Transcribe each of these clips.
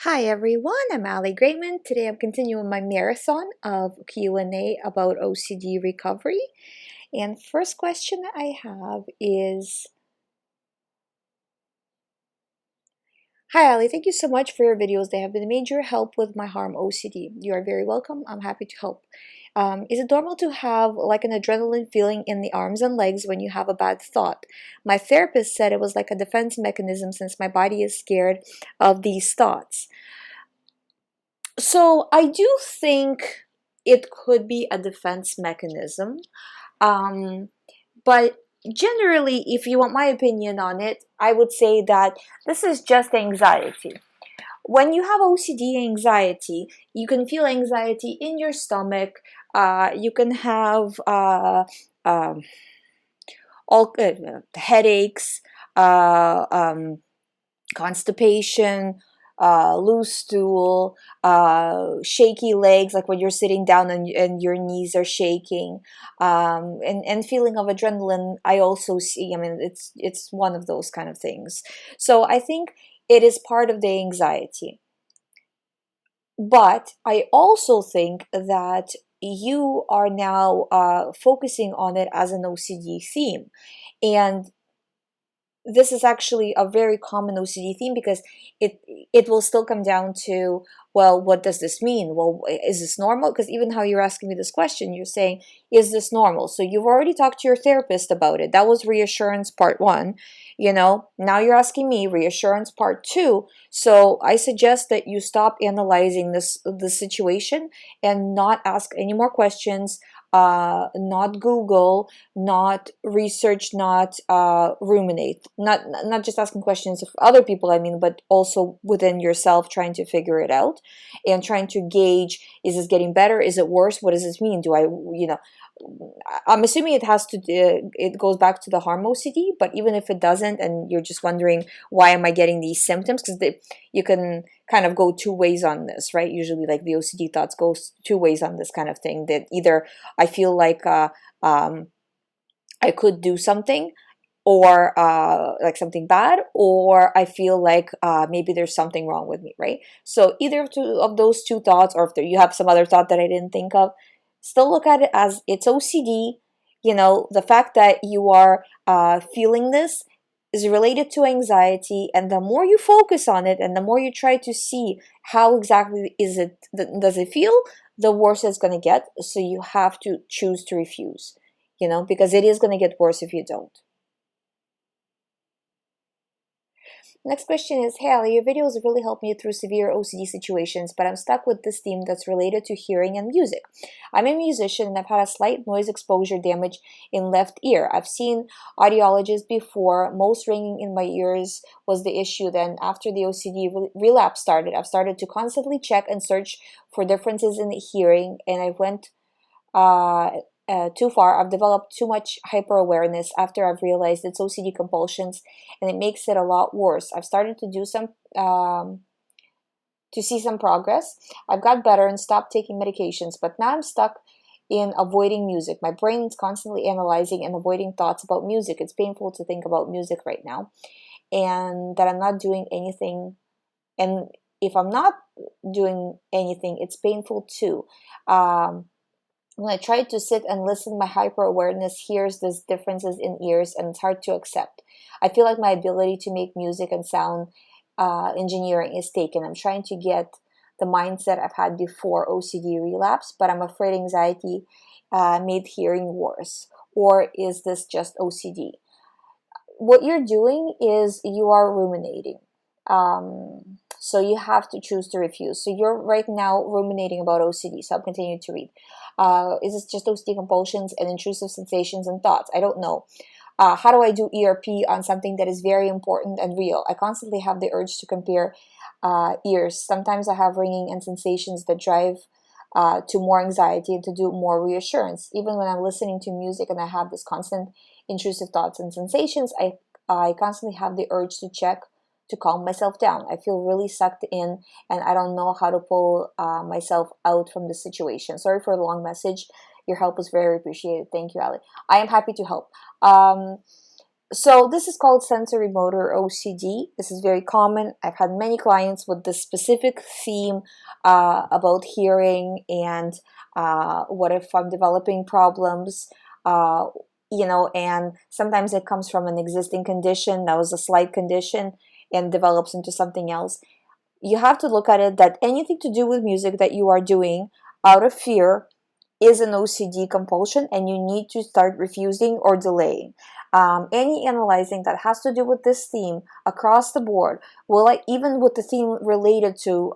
Hi everyone, I'm GREYMOND. Today I'm continuing my marathon of Q&A about OCD recovery. And first question I have is, hi Ali, thank you so much for your videos. They have been a major help with my harm OCD. You are very welcome. I'm happy to help. Is it normal to have like an adrenaline feeling in the arms and legs when you have a bad thought? My therapist said it was like a defense mechanism since my body is scared of these thoughts. So I do think it could be a defense mechanism. Um, but generally, if you want my opinion on it, I would say that this is just anxiety. When you have OCD anxiety, you can feel anxiety in your stomach. You can have um, all headaches, uh, um, constipation, loose stool, shaky legs, like when you're sitting down and your knees are shaking, and feeling of adrenaline. I also see. I mean, it's one of those kind of things. So I think it is part of the anxiety. But I also think that you are now focusing on it as an OCD theme, and this is actually a very common OCD theme because it will still come down to, well, what does this mean? Well, is this normal? Because even how you're asking me this question, you're saying, is this normal? So you've already talked to your therapist about it. That was reassurance part one. Now you're asking me reassurance part two. So I suggest that you stop analyzing the situation and not ask any more questions, not Google, not research, not ruminate, not just asking questions of other people, I mean, but also within yourself, trying to figure it out and trying to gauge, is this getting better, is it worse, what does this mean, I'm assuming it goes back to the harm OCD, but even if it doesn't and you're just wondering why am I getting these symptoms, because you can kind of go two ways on this, right? Usually like the OCD thoughts goes two ways on this kind of thing, that either I feel like I could do something, or like something bad, or I feel like maybe there's something wrong with me, right? So either of those two thoughts, or if you have some other thought that I didn't think of, still look at it as it's OCD. The fact that you are feeling this is related to anxiety, and the more you focus on it and the more you try to see how exactly does it feel, the worse it's going to get. So you have to choose to refuse, because it is going to get worse if you don't. Next question is, hey Ali, your videos have really helped me through severe OCD situations, but I'm stuck with this theme that's related to hearing and music. I'm a musician and I've had a slight noise exposure damage in left ear. I've seen audiologists before. Most ringing in my ears was the issue. Then after the OCD relapse started, I've started to constantly check and search for differences in the hearing, and I went too far. I've developed too much hyper awareness after I've realized it's OCD compulsions, and it makes it a lot worse. I've started to do to see some progress. I've got better and stopped taking medications, but now I'm stuck in avoiding music. My brain is constantly analyzing and avoiding thoughts about music. It's painful to think about music right now, and that I'm not doing anything. And if I'm not doing anything, it's painful too. When I try to sit and listen, my hyper awareness hears these differences in ears, and it's hard to accept. I feel like my ability to make music and sound engineering is taken. I'm trying to get the mindset I've had before OCD relapse, but I'm afraid anxiety made hearing worse. Or is this just OCD? What you're doing is you are ruminating. So you have to choose to refuse. So you're right now ruminating about OCD. So I'm continuing to read. Is it just OCD compulsions and intrusive sensations and thoughts? I don't know. How do I do ERP on something that is very important and real? I constantly have the urge to compare ears. Sometimes I have ringing and sensations that drive to more anxiety and to do more reassurance. Even when I'm listening to music and I have this constant intrusive thoughts and sensations, I constantly have the urge to check to calm myself down. I feel really sucked in, and I don't know how to pull myself out from the situation. Sorry for the long message. Your help was very appreciated. Thank you, Ali. I am happy to help. So this is called sensory motor OCD. This is very common. I've had many clients with this specific theme about hearing, and what if I'm developing problems, uh, and sometimes it comes from an existing condition that was a slight condition and develops into something else. You have to look at it that anything to do with music that you are doing out of fear is an OCD compulsion, and you need to start refusing or delaying. Any analyzing that has to do with this theme across the board, even with the theme related to,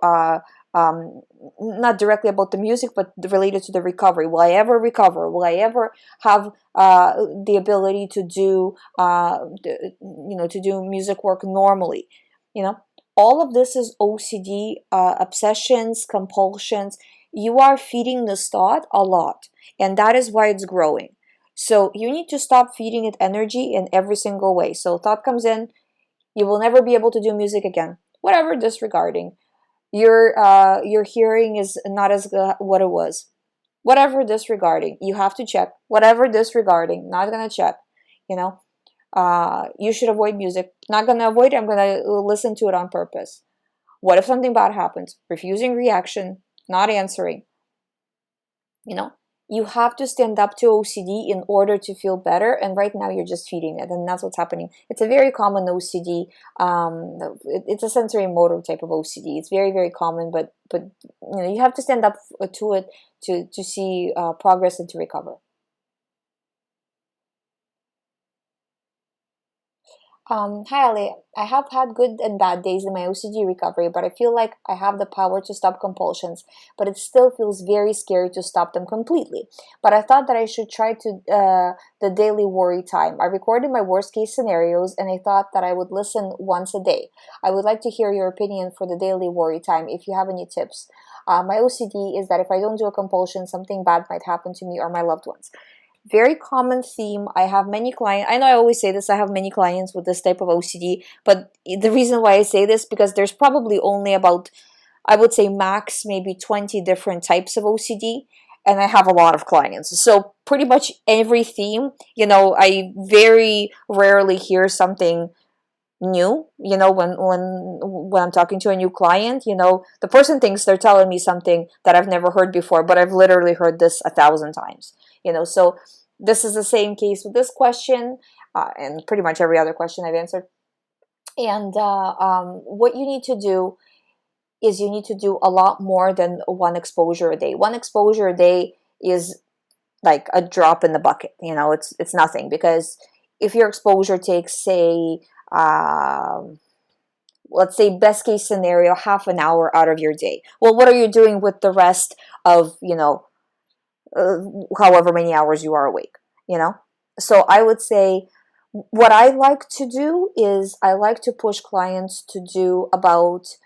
not directly about the music, but related to the recovery. Will I ever recover? Will I ever have the ability to do, to do music work normally? You know, all of this is OCD, obsessions, compulsions. You are feeding this thought a lot, and that is why it's growing. So you need to stop feeding it energy in every single way. So thought comes in, you will never be able to do music again. Whatever, disregarding. Your hearing is not as good what it was. Whatever, disregarding. You have to check. Whatever, disregarding. Not gonna check. You know, you should avoid music. Not gonna avoid it. I'm gonna listen to it on purpose. What if something bad happens? Refusing reaction, not answering. You know, you have to stand up to OCD in order to feel better, and right now you're just feeding it, and that's what's happening. It's a very common OCD. It's a sensory motor type of OCD. It's very, very common, but you have to stand up to it to see progress and to recover. Hi Ali, I have had good and bad days in my OCD recovery, but I feel like I have the power to stop compulsions, but it still feels very scary to stop them completely. But I thought that I should try to the daily worry time. I recorded my worst case scenarios, and I thought that I would listen once a day. I would like to hear your opinion for the daily worry time if you have any tips. My OCD is that if I don't do a compulsion, something bad might happen to me or my loved ones. Very common theme. I have many clients. I know I always say this. I have many clients with this type of OCD, but the reason why I say this, because there's probably only about, I would say max maybe 20 different types of OCD, and I have a lot of clients. So pretty much every theme, I very rarely hear something new. When I'm talking to a new client, the person thinks they're telling me something that I've never heard before, but I've literally heard this 1,000 times. So this is the same case with this question, and pretty much every other question I've answered. And what you need to do is you need to do a lot more than one exposure a day. One exposure a day is like a drop in the bucket. It's nothing, because if your exposure takes, say, let's say best case scenario, half an hour out of your day, well, what are you doing with the rest of, however many hours you are awake? So I would say what I like to do is I like to push clients to do about,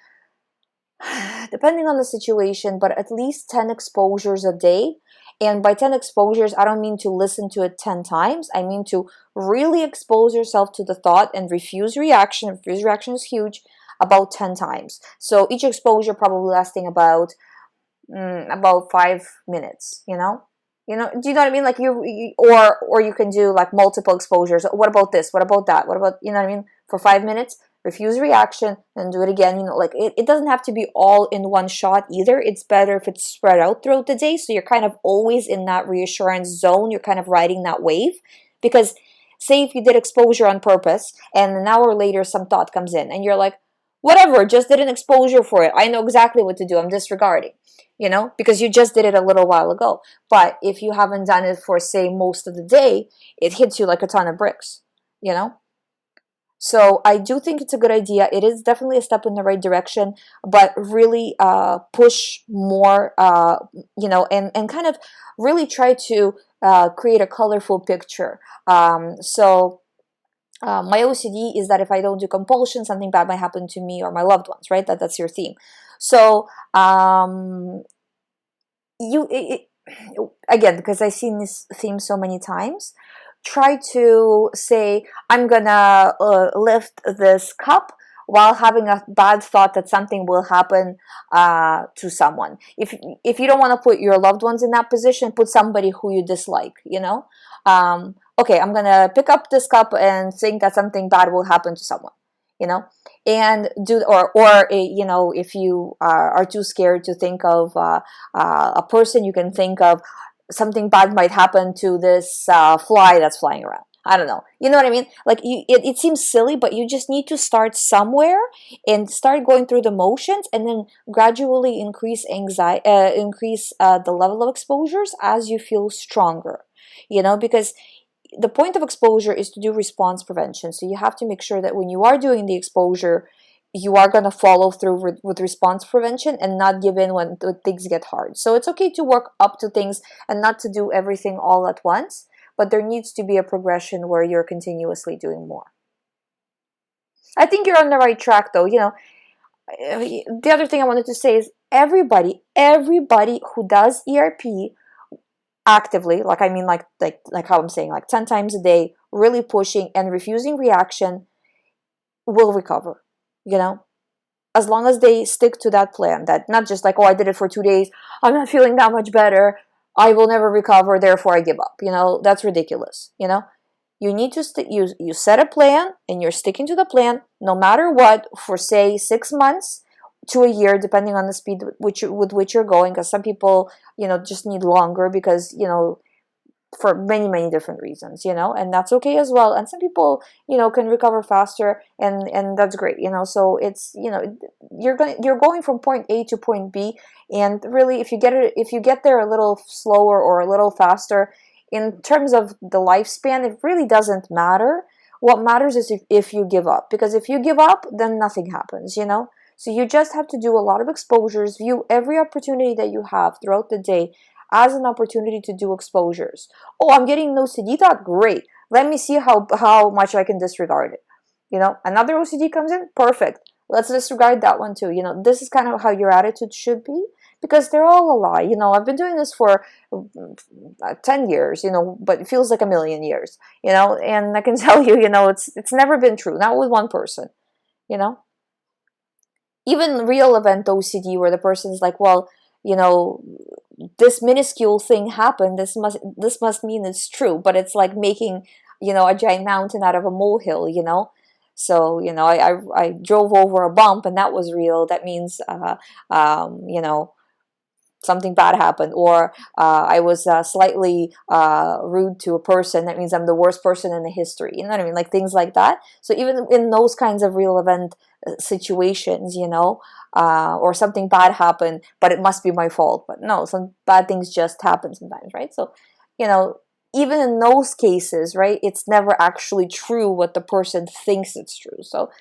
depending on the situation, but at least 10 exposures a day. And by 10 exposures, I don't mean to listen to it 10 times. I mean to really expose yourself to the thought and refuse reaction. Refuse reaction is huge, about 10 times. So each exposure probably lasting about 5 minutes, do you know what I mean? Like or you can do like multiple exposures. What about this? What about that? What about, what I mean? For 5 minutes, refuse reaction, and do it again. Like it doesn't have to be all in one shot either. It's better if it's spread out throughout the day, so you're kind of always in that reassurance zone. You're kind of riding that wave, because say if you did exposure on purpose and an hour later some thought comes in and you're like, whatever, just did an exposure for it. I know exactly what to do. I'm disregarding, because you just did it a little while ago. But if you haven't done it for, say, most of the day, it hits you like a ton of bricks, So I do think it's a good idea. It is definitely a step in the right direction, but really push more, and kind of really try to create a colorful picture. My OCD is that if I don't do compulsion, something bad might happen to me or my loved ones, right? That's your theme. So again, because I've seen this theme so many times, try to say, I'm gonna lift this cup while having a bad thought that something will happen to someone. If you don't want to put your loved ones in that position, put somebody who you dislike, okay, I'm gonna pick up this cup and think that something bad will happen to someone, you know, and do, or you know, if you are too scared to think of a person, you can think of something bad might happen to this fly that's flying around. I don't know. You know what I mean? Like, it seems silly, but you just need to start somewhere and start going through the motions, and then gradually increase anxiety, increase the level of exposures as you feel stronger. You know, because the point of exposure is to do response prevention. So you have to make sure that when you are doing the exposure, you are going to follow through with response prevention and not give in when things get hard. So it's okay to work up to things and not to do everything all at once, but there needs to be a progression where you're continuously doing more. I think you're on the right track, though. You know, the other thing I wanted to say is everybody who does ERP actively, like, I mean, like how I'm saying, like 10 times a day, really pushing and refusing reaction, will recover, you know, as long as they stick to that plan. That not just like, oh, I did it for 2 days, I'm not feeling that much better, I will never recover, therefore I give up. You know, that's ridiculous. You know, you need to you set a plan and you're sticking to the plan no matter what for, say, 6 months to a year, depending on the speed with which you're going, because some people, you know, just need longer because, you know, for many different reasons, you know, and that's okay as well. And some people, you know, can recover faster, and that's great, you know. So it's, you know, you're going from point A to point B, and really, if you get there a little slower or a little faster, in terms of the lifespan, it really doesn't matter. What matters is if you give up, because if you give up, then nothing happens, you know. So you just have to do a lot of exposures, view every opportunity that you have throughout the day as an opportunity to do exposures. Oh, I'm getting an OCD thought, great. Let me see how much I can disregard it. You know, another OCD comes in, perfect. Let's disregard that one too. You know, this is kind of how your attitude should be, because they're all a lie. You know, I've been doing this for 10 years, you know, but it feels like a million years, you know, and I can tell you, you know, it's never been true, not with one person, you know. Even real event OCD, where the person's like, well, you know, this minuscule thing happened, this must mean it's true, but it's like making, you know, a giant mountain out of a molehill, you know. So, you know, I drove over a bump and that was real. That means you know, something bad happened. Or I was slightly rude to a person, that means I'm the worst person in the history, you know what I mean, like things like that. So even in those kinds of real event situations, you know, or something bad happened, but it must be my fault. But no, some bad things just happen sometimes, right? So, you know, even in those cases, right, it's never actually true what the person thinks it's true. So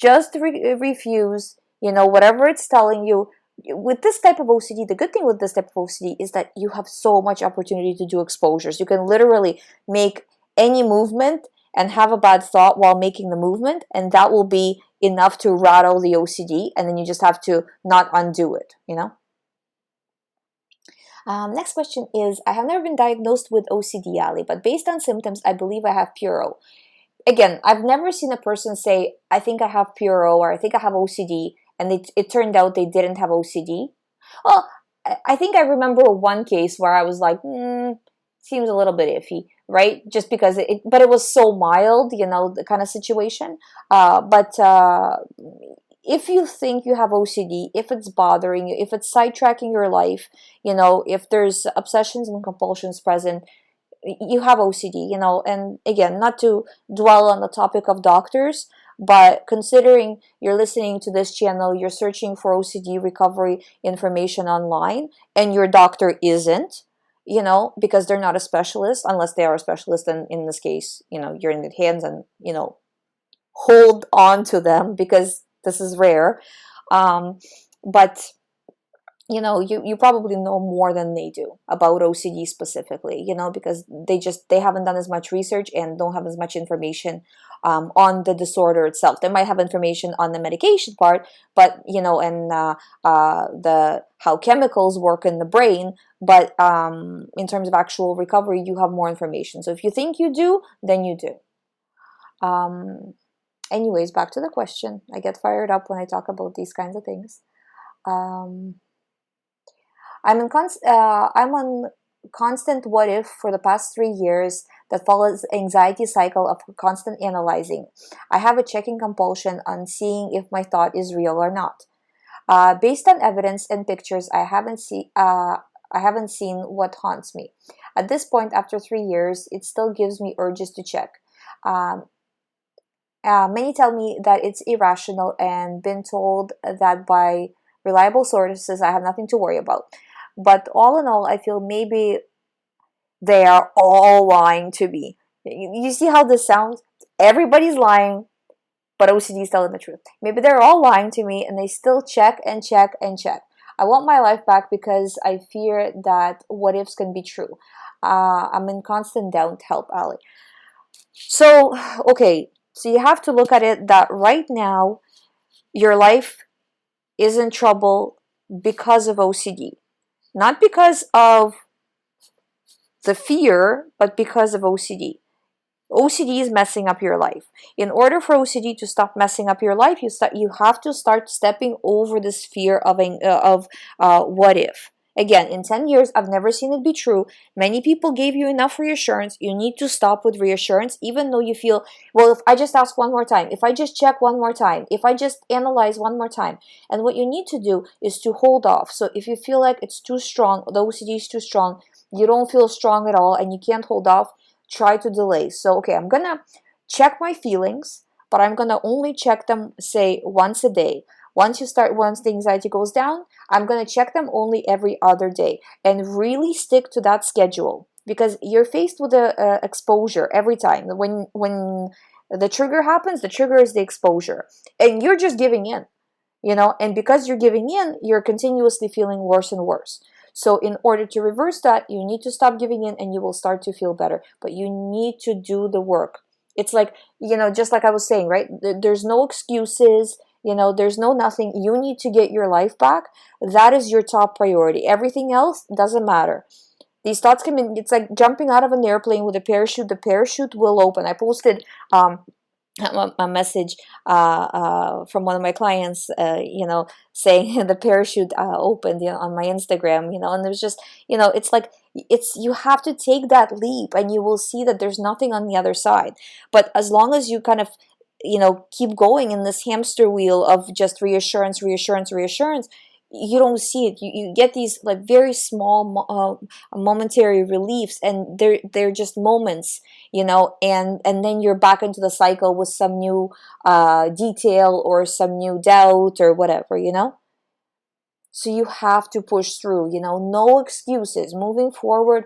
just refuse, you know, whatever it's telling you. With this type of OCD, the good thing with this type of OCD is that you have so much opportunity to do exposures. You can literally make any movement and have a bad thought while making the movement, and that will be enough to rattle the OCD, and then you just have to not undo it, you know. Next question is, I have never been diagnosed with OCD, Ali, but based on symptoms, I believe I have PRO. Again, I've never seen a person say, I think I have PRO, or I think I have OCD, and it turned out they didn't have OCD. Well, I think I remember one case where I was like, seems a little bit iffy, right? Just because but it was so mild, you know, the kind of situation. But if you think you have OCD, if it's bothering you, if it's sidetracking your life, you know, if there's obsessions and compulsions present, you have OCD, you know. And again, not to dwell on the topic of doctors, but considering you're listening to this channel, you're searching for OCD recovery information online, and your doctor isn't, you know, because they're not a specialist, unless they are a specialist, and in this case, you know, you're in good hands, and, you know, hold on to them, because this is rare. But you know, you probably know more than they do about OCD specifically, you know, because they haven't done as much research and don't have as much information on the disorder itself. They might have information on the medication part, but, you know, and the how chemicals work in the brain, but in terms of actual recovery, you have more information. So if you think you do, then you do. Anyways, back to the question. I get fired up when I talk about these kinds of things. I'm on constant what if for the past 3 years. that follows anxiety cycle of constant analyzing. I have a checking compulsion on seeing if my thought is real or not. Based on evidence and pictures, I haven't seen what haunts me. At this point, after 3 years, it still gives me urges to check. Um, Many tell me that it's irrational and been told that by reliable sources I have nothing to worry about. But all in all, I feel maybe they are all lying to me. You see how this sounds? Everybody's lying, but OCD is telling the truth. Maybe they're all lying to me and they still check and check and check. I want my life back because I fear that what ifs can be true. I'm in constant doubt. Help, Ali. So, okay, so you have to look at it that right now your life is in trouble because of OCD. Not because of the fear, but because of OCD. OCD is messing up your life. In order for OCD to stop messing up your life, you have to start stepping over this fear of what if. Again, in 10 years, I've never seen it be true. Many people gave you enough reassurance. You need to stop with reassurance, even though you feel, well, if I just ask one more time, if I just check one more time, if I just analyze one more time. And what you need to do is to hold off. So if you feel like it's too strong, the OCD is too strong, you don't feel strong at all, and you can't hold off, try to delay. So, okay, I'm gonna check my feelings, but I'm gonna only check them, say, once a day. Once the anxiety goes down, I'm gonna check them only every other day and really stick to that schedule, because you're faced with a exposure every time. When the trigger happens, the trigger is the exposure, and you're just giving in, and because you're giving in, you're continuously feeling worse and worse. So in order to reverse that, you need to stop giving in and you will start to feel better. But you need to do the work. It's like, just like I was saying, right? There's no excuses, there's no nothing. You need to get your life back. That is your top priority. Everything else doesn't matter. These thoughts come in. It's like jumping out of an airplane with a parachute. The parachute will open. I posted a message from one of my clients, saying the parachute opened, on my Instagram, and there's just, it's like, you have to take that leap and you will see that there's nothing on the other side. But as long as you kind of, keep going in this hamster wheel of just reassurance, you don't see it. You get these like very small momentary reliefs, and they're just moments, and then you're back into the cycle with some new detail or some new doubt or whatever, So you have to push through, no excuses, moving forward,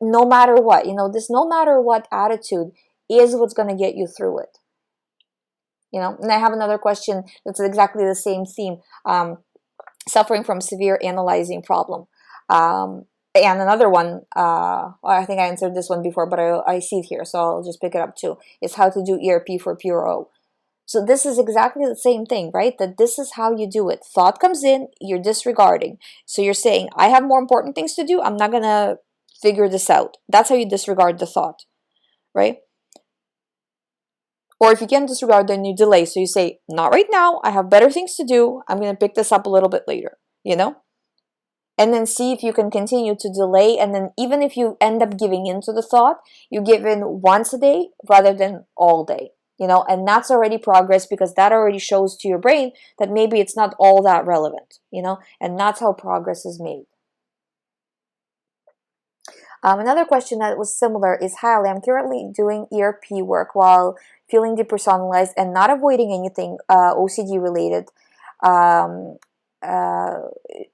no matter what, this no matter what attitude is what's going to get you through it. And I have another question that's exactly the same theme. Suffering from severe analyzing problem. And another one, I think I answered this one before, but I see it here, so I'll just pick it up too, is how to do ERP for pure O. So this is exactly the same thing, right? That this is how you do it. Thought comes in, you're disregarding. So you're saying, I have more important things to do. I'm not going to figure this out. That's how you disregard the thought, right? Or if you can't disregard, then you delay. So you say, not right now. I have better things to do. I'm going to pick this up a little bit later, And then see if you can continue to delay. And then even if you end up giving in to the thought, you give in once a day rather than all day, And that's already progress, because that already shows to your brain that maybe it's not all that relevant, And that's how progress is made. Another question that was similar is, hi, Ali, I'm currently doing ERP work while feeling depersonalized and not avoiding anything OCD related.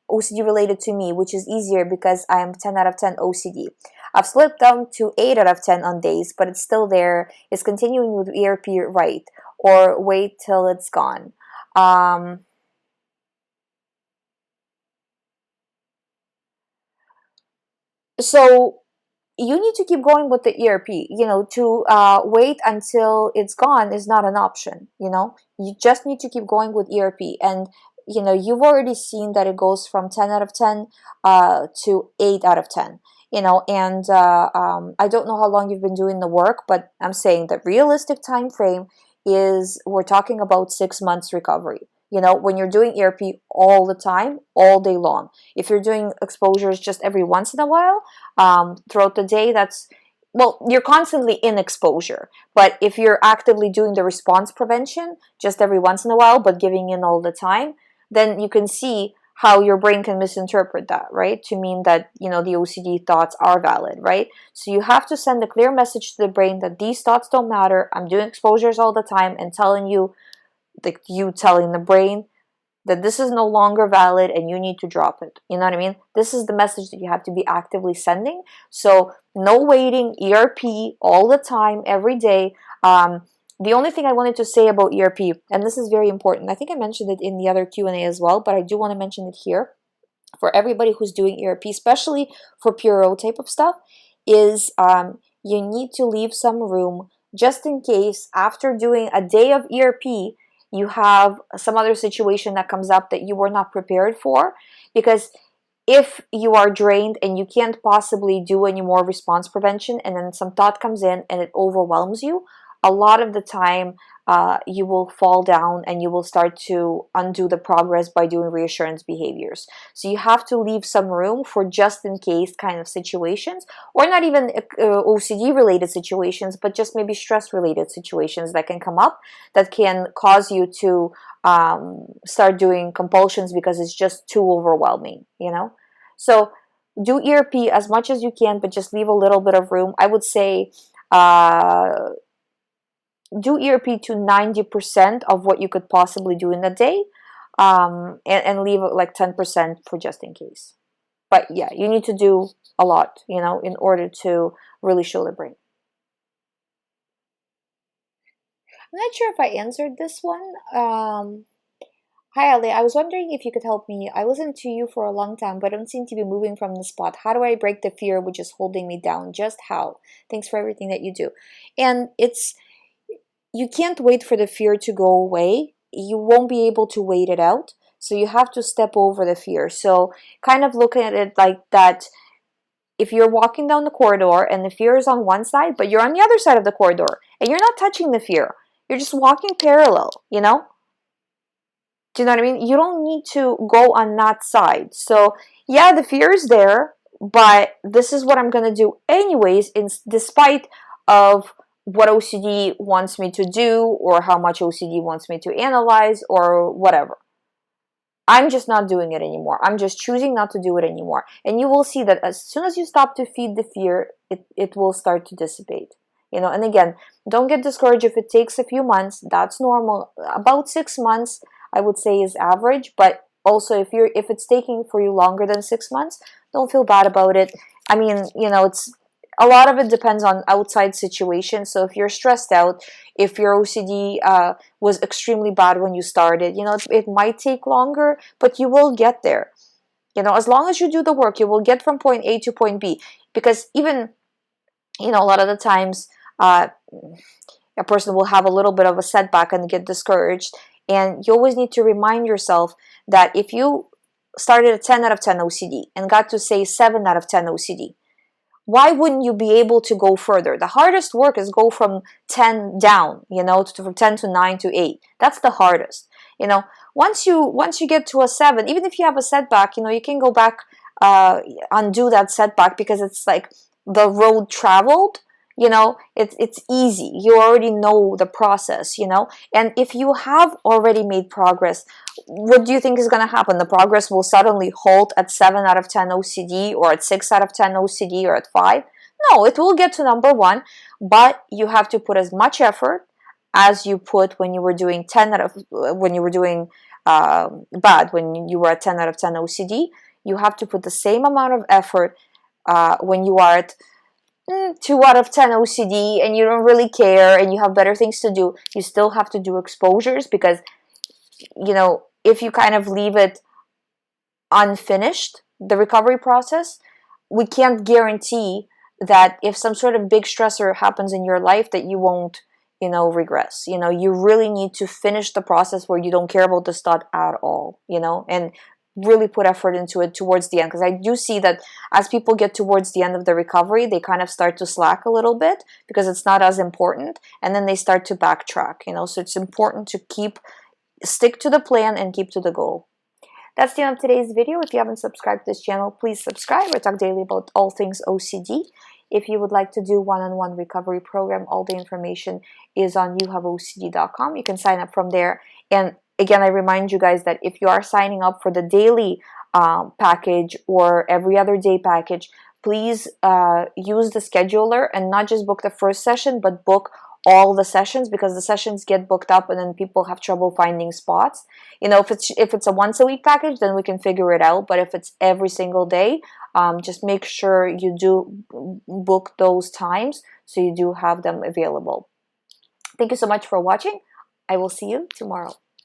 OCD related to me, which is easier because I am 10 out of 10 OCD. I've slipped down to 8 out of 10 on days, but it's still there. Is continuing with ERP right, or wait till it's gone? So you need to keep going with the ERP. To wait until it's gone is not an option. You just need to keep going with ERP. And, you've already seen that it goes from 10 out of 10 to 8 out of 10. And I don't know how long you've been doing the work, but I'm saying the realistic time frame is, we're talking about 6 months recovery. When you're doing ERP all the time, all day long. If you're doing exposures just every once in a while, throughout the day, that's, well, you're constantly in exposure, but if you're actively doing the response prevention just every once in a while, but giving in all the time, then you can see how your brain can misinterpret that, right? To mean that, you know, the OCD thoughts are valid, right? So you have to send a clear message to the brain that these thoughts don't matter. I'm doing exposures all the time, and telling you, like, you telling the brain that this is no longer valid and you need to drop it. You know what I mean? This is the message that you have to be actively sending. So no waiting, ERP all the time, every day. The only thing I wanted to say about ERP, and this is very important, I think I mentioned it in the other Q&A as well, but I do want to mention it here for everybody who's doing ERP, especially for Puro type of stuff, is you need to leave some room just in case after doing a day of ERP, you have some other situation that comes up that you were not prepared for. Because if you are drained and you can't possibly do any more response prevention, and then some thought comes in and it overwhelms you, a lot of the time you will fall down and you will start to undo the progress by doing reassurance behaviors. So you have to leave some room for just in case kind of situations, or not even OCD related situations, but just maybe stress related situations that can come up that can cause you to start doing compulsions because it's just too overwhelming, you know? So do ERP as much as you can, but just leave a little bit of room. I would say do ERP to 90% of what you could possibly do in a day, and leave like 10% for just in case. But yeah, you need to do a lot, you know, in order to really show the brain. I'm not sure if I answered this one. Hi Ali, I was wondering if you could help me. I listened to you for a long time, but don't seem to be moving from the spot. How do I break the fear which is holding me down? Just how? Thanks for everything that you do. And you can't wait for the fear to go away. You won't be able to wait it out. So you have to step over the fear. So kind of look at it like that. If you're walking down the corridor and the fear is on one side, but you're on the other side of the corridor and you're not touching the fear, you're just walking parallel, you know? Do you know what I mean? You don't need to go on that side. So yeah, the fear is there, but this is what I'm going to do anyways, despite of what OCD wants me to do, or how much OCD wants me to analyze, or whatever. I'm just not doing it anymore. I'm just choosing not to do it anymore. And you will see that as soon as you stop to feed the fear, it will start to dissipate. You know, and again, don't get discouraged if it takes a few months. That's normal. About 6 months, I would say, is average. But also, if it's taking for you longer than 6 months, don't feel bad about it. I mean, you know, it's a lot of it depends on outside situations. So if you're stressed out, if your OCD was extremely bad when you started, you know, it might take longer, but you will get there. You know, as long as you do the work, you will get from point A to point B. Because even, you know, a lot of the times a person will have a little bit of a setback and get discouraged. And you always need to remind yourself that if you started at 10 out of 10 OCD and got to say 7 out of 10 OCD, why wouldn't you be able to go further? The hardest work is go from 10 down, you know, from 10 to 9 to 8. That's the hardest. You know, once you get to a 7, even if you have a setback, you know, you can go back, undo that setback, because it's like the road traveled. You know, it's easy. You already know the process, you know. And if you have already made progress, what do you think is going to happen? The progress will suddenly halt at 7 out of 10 OCD, or at 6 out of 10 OCD, or at 5? No, it will get to number 1, but you have to put as much effort as you put when you were doing 10 out of, when you were doing bad, when you were at 10 out of 10 OCD. You have to put the same amount of effort when you are at 2 out of 10 OCD and you don't really care and you have better things to do. You still have to do exposures, because, you know, if you kind of leave it unfinished, the recovery process, we can't guarantee that if some sort of big stressor happens in your life that you won't, you know, regress. You know, you really need to finish the process where you don't care about this thought at all, you know, and really put effort into it towards the end. Because I do see that as people get towards the end of the recovery, they kind of start to slack a little bit because it's not as important, and then they start to backtrack, you know. So it's important to stick to the plan and keep to the goal. That's the end of today's video. If you haven't subscribed to this channel, please subscribe. I talk daily about all things OCD. If you would like to do one-on-one recovery program, all the information is on youhaveocd.com. You can sign up from there. And again, I remind you guys that if you are signing up for the daily package or every other day package, please use the scheduler and not just book the first session, but book all the sessions, because the sessions get booked up and then people have trouble finding spots. You know, if it's a once a week package, then we can figure it out. But if it's every single day, just make sure you do book those times so you do have them available. Thank you so much for watching. I will see you tomorrow.